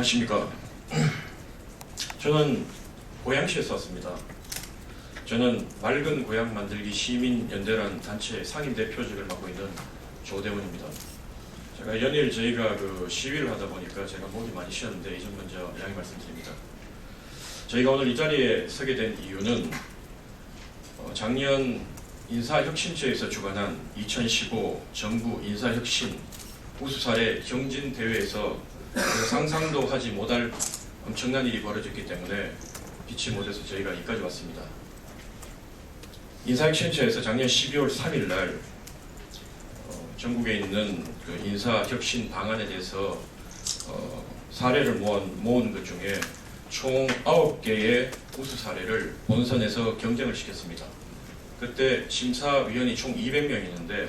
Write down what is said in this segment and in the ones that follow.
안녕하십니까. 저는 고양시에서 왔습니다. 저는 맑은 고향 만들기 시민연대라는 단체 상임대표직을 맡고 있는 조대원입니다. 제가 연일 저희가 시위를 하다 보니까 제가 목이 많이 쉬었는데 이 점 먼저 양해 말씀드립니다. 저희가 오늘 이 자리에 서게 된 이유는 작년 인사혁신처에서 주관한 2015 정부 인사혁신 우수사례 경진대회에서 상상도 하지 못할 엄청난 일이 벌어졌기 때문에 빛이 못해서 저희가 여기까지 왔습니다. 인사혁신처에서 작년 12월 3일 날 전국에 있는 인사혁신 방안에 대해서 사례를 모은 것 중에 총 9개의 우수 사례를 본선에서 경쟁을 시켰습니다. 그때 심사위원이 총 200명이 있는데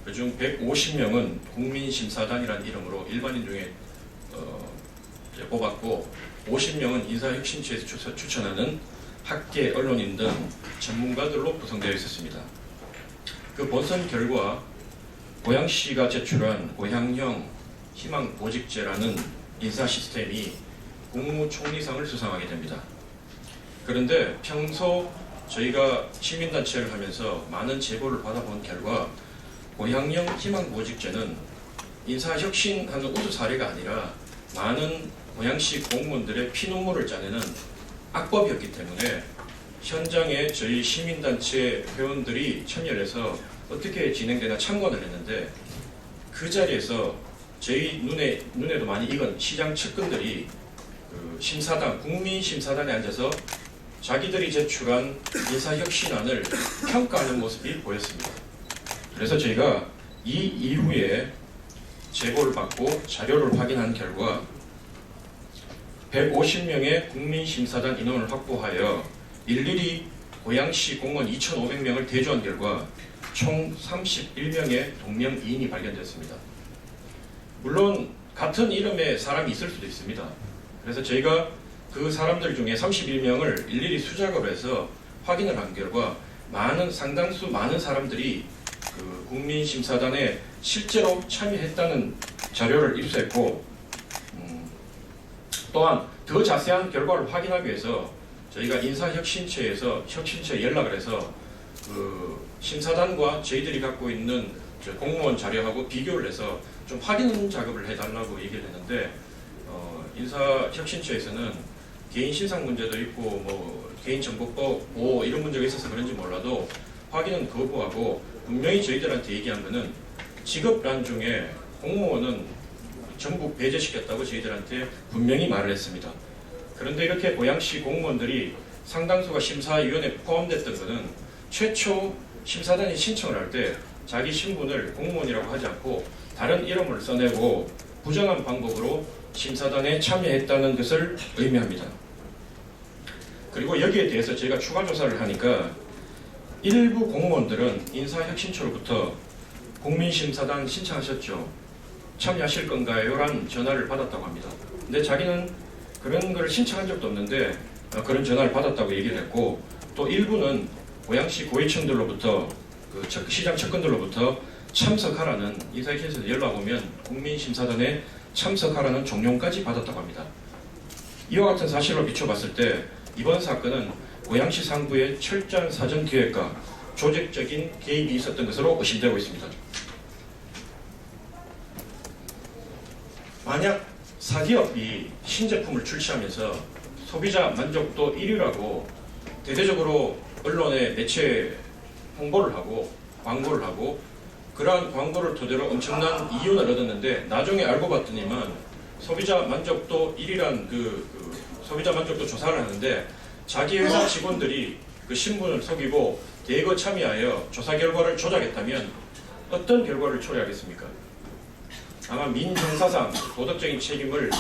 그중 150명은 국민심사단이라는 이름으로 일반인 중에 뽑았고 50명은 인사혁신처에서 추천하는 학계, 언론인 등 전문가들로 구성되어 있었습니다. 그 본선 결과 고양시가 제출한 고향형 희망보직제라는 인사 시스템이 국무총리상을 수상하게 됩니다. 그런데 평소 저희가 시민단체를 하면서 많은 제보를 받아본 결과 고향형 희망보직제는 인사혁신하는 우수 사례가 아니라 많은 고양시 공무원들의 피눈물을 짜내는 악법이었기 때문에 현장에 저희 시민단체 회원들이 참여를 해서 어떻게 진행되나 참관을 했는데 그 자리에서 저희 눈에도 많이 익은 시장 측근들이 심사단, 국민심사단에 앉아서 자기들이 제출한 인사혁신안을 평가하는 모습이 보였습니다. 그래서 저희가 이 이후에 제보를 받고 자료를 확인한 결과 150명의 국민심사단 인원을 확보하여 일일이 고양시 공무원 2,500명을 대조한 결과 총 31명의 동명이인이 발견됐습니다. 물론 같은 이름의 사람이 있을 수도 있습니다. 그래서 저희가 그 사람들 중에 31명을 일일이 수작업을 해서 확인을 한 결과 상당수 많은 사람들이 국민심사단에 실제로 참여했다는 자료를 입수했고 또한 더 자세한 결과를 확인하기 위해서 저희가 인사혁신처에서 혁신처에 연락을 해서 심사단과 저희들이 갖고 있는 공무원 자료하고 비교를 해서 좀 확인 작업을 해달라고 얘기를 했는데 인사혁신처에서는 개인 신상 문제도 있고 개인정보법 보호 이런 문제가 있어서 그런지 몰라도 확인은 거부하고 분명히 저희들한테 얘기한 거는 직업란 중에 공무원은 전부 배제시켰다고 저희들한테 분명히 말을 했습니다. 그런데 이렇게 고양시 공무원들이 상당수가 심사위원회에 포함됐던 것은 최초 심사단이 신청을 할 때 자기 신분을 공무원이라고 하지 않고 다른 이름을 써내고 부정한 방법으로 심사단에 참여했다는 것을 의미합니다. 그리고 여기에 대해서 저희가 추가 조사를 하니까 일부 공무원들은 인사혁신처로부터 국민심사단 신청하셨죠? 참여하실 건가요? 라는 전화를 받았다고 합니다. 근데 자기는 그런 걸 신청한 적도 없는데 그런 전화를 받았다고 얘기를 했고 또 일부는 고양시 고위층들로부터 시장 측근들로부터 참석하라는 인사혁신처에서 연락 오면 국민심사단에 참석하라는 종용까지 받았다고 합니다. 이와 같은 사실로 비춰봤을 때 이번 사건은 고양시 상부의 철저한 사전 기획과 조직적인 개입이 있었던 것으로 의심되고 있습니다. 만약 사기업이 신제품을 출시하면서 소비자 만족도 1위라고 대대적으로 언론에 매체에 홍보를 하고 광고를 하고 그러한 광고를 토대로 엄청난 이윤을 얻었는데 나중에 알고 봤더니만 소비자 만족도 1위란 소비자 만족도 조사를 하는데 자기 회사 직원들이 그 신분을 속이고 대거 참여하여 조사 결과를 조작했다면 어떤 결과를 초래하겠습니까? 아마 민정사상 도덕적인 책임을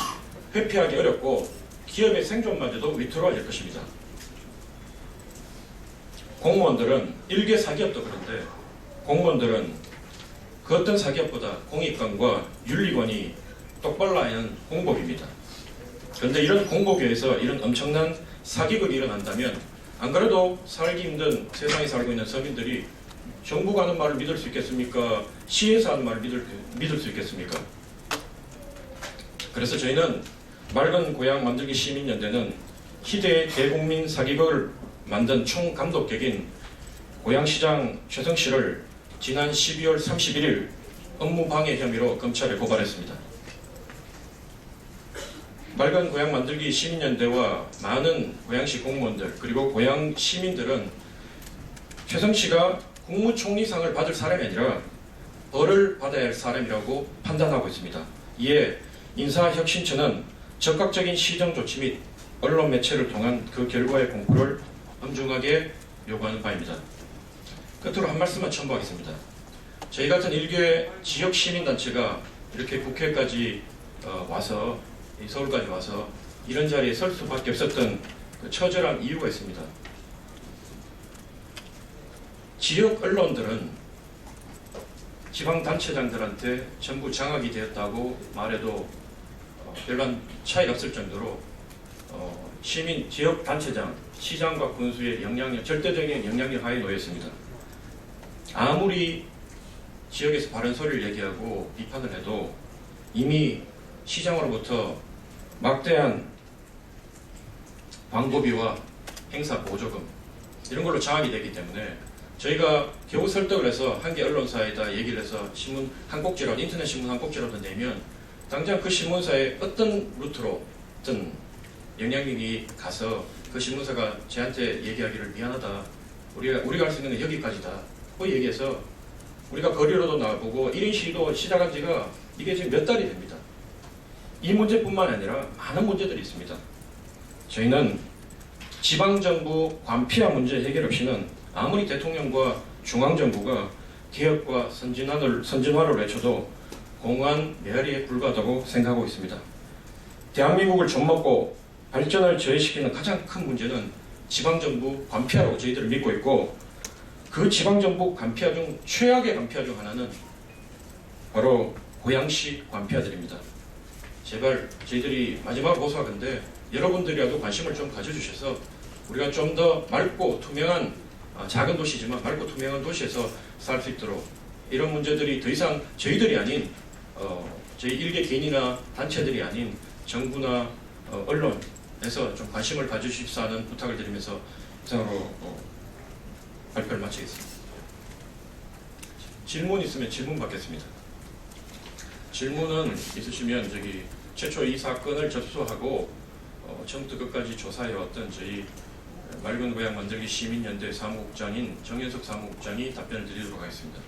회피하기 어렵고 기업의 생존마저도 위태로워질 것입니다. 공무원들은 일개 사기업도 그런데 공무원들은 그 어떤 사기업보다 공익관과 윤리관이 똑바로 하는 공복입니다. 그런데 이런 공복에서 이런 엄청난 사기극이 일어난다면 안 그래도 살기 힘든 세상에 살고 있는 서민들이 정부가 하는 말을 믿을 수 있겠습니까? 시에서 하는 말을 믿을 수 있겠습니까? 그래서 저희는 맑은 고향 만들기 시민연대는 희대의 대국민 사기극을 만든 총감독격인 고양시장 최성씨를 지난 12월 31일 업무방해 혐의로 검찰에 고발했습니다. 맑은 고향 만들기 시민연대와 많은 고양시 공무원들 그리고 고양 시민들은 최성씨가 국무총리상을 받을 사람이 아니라 벌을 받아야 할 사람이라고 판단하고 있습니다. 이에 인사혁신처는 적극적인 시정 조치 및 언론 매체를 통한 그 결과의 공표를 엄중하게 요구하는 바입니다. 끝으로 한 말씀만 첨부하겠습니다. 저희 같은 일개 지역 시민단체가 이렇게 국회까지 와서 서울까지 와서 이런 자리에 설 수밖에 없었던 그 처절한 이유가 있습니다. 지역 언론들은 지방단체장들한테 전부 장악이 되었다고 말해도 별반 차이가 없을 정도로 시민 지역단체장, 시장과 군수의 절대적인 영향력 하에 놓여 있습니다. 아무리 지역에서 바른 소리를 얘기하고 비판을 해도 이미 시장으로부터 막대한 광고비와 행사 보조금 이런 걸로 장악이 되기 때문에 저희가 겨우 설득을 해서 한 개 언론사에다 얘기를 해서 신문 한 꼭지라도 인터넷 신문 한 꼭지라도 내면 당장 그 신문사에 어떤 루트로든 영향력이 가서 그 신문사가 저한테 얘기하기를 미안하다. 우리가 할 수 있는 건 여기까지다. 그 얘기해서 우리가 거리로도 나가보고 1인 시위도 시작한 지가 이게 지금 몇 달이 됩니다. 이 문제뿐만 아니라 많은 문제들이 있습니다. 저희는 지방정부 관피아 문제 해결 없이는 아무리 대통령과 중앙정부가 개혁과 선진화를 외쳐도 공안 메아리에 불과하다고 생각하고 있습니다. 대한민국을 좀먹고 발전을 저해시키는 가장 큰 문제는 지방정부 관피아라고 저희들을 믿고 있고 그 지방정부 관피아 중 최악의 관피아 중 하나는 바로 고양시 관피아들입니다. 제발 저희들이 마지막 고소하건데 여러분들이라도 관심을 좀 가져주셔서 우리가 좀 더 맑고 투명한 작은 도시지만 맑고 투명한 도시에서 살 수 있도록 이런 문제들이 더 이상 저희들이 아닌 저희 일개 개인이나 단체들이 아닌 정부나 언론에서 좀 관심을 가져주십사 하는 부탁을 드리면서 이상으로 발표를 마치겠습니다. 질문 있으면 질문 받겠습니다. 질문은 있으시면 최초 이 사건을 접수하고 처음부터 끝까지 조사해왔던 저희 맑은 고향 만들기 시민연대 사무국장인 정현석 사무국장이 답변을 드리도록 하겠습니다.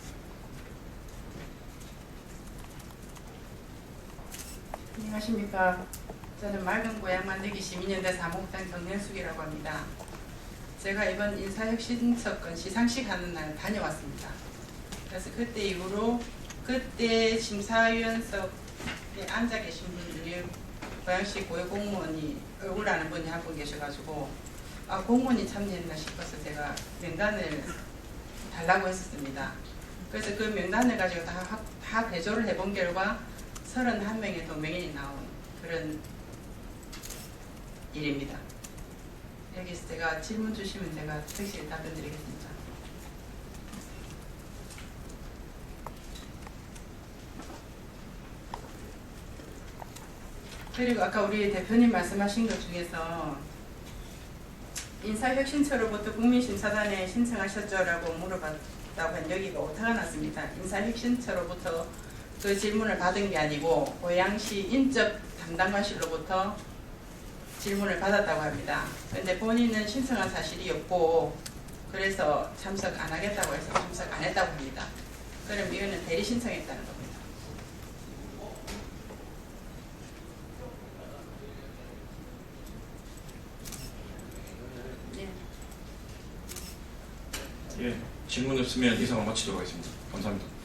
안녕하십니까. 저는 맑은 고향 만들기 시민연대 사무국장 정현숙이라고 합니다. 제가 이번 인사혁신처 건 시상식 하는 날 다녀왔습니다. 그래서 그때 이후로 그때 심사위원석에 앉아 계신 분 중에 고양시 고위공무원이 얼굴 아는 분이 한 분 계셔가지고 공무원이 참여했나 싶어서 제가 명단을 달라고 했었습니다. 그래서 그 명단을 가지고 다 대조를 해본 결과 31명의 도명인이 나온 그런 일입니다. 여기서 제가 질문 주시면 제가 확실히 답변 드리겠습니다. 그리고 아까 우리 대표님 말씀하신 것 중에서 인사혁신처로부터 국민심사단에 신청하셨죠라고 물어봤다고 한 여기가 오타가 났습니다. 인사혁신처로부터 그 질문을 받은 게 아니고 고양시 인적 담당관실로부터 질문을 받았다고 합니다. 그런데 본인은 신청한 사실이 없고 그래서 참석 안 하겠다고 해서 참석 안 했다고 합니다. 그럼 이거는 대리 신청했다는 겁니다. 예, 질문 없으면 이상으로 마치도록 하겠습니다. 감사합니다.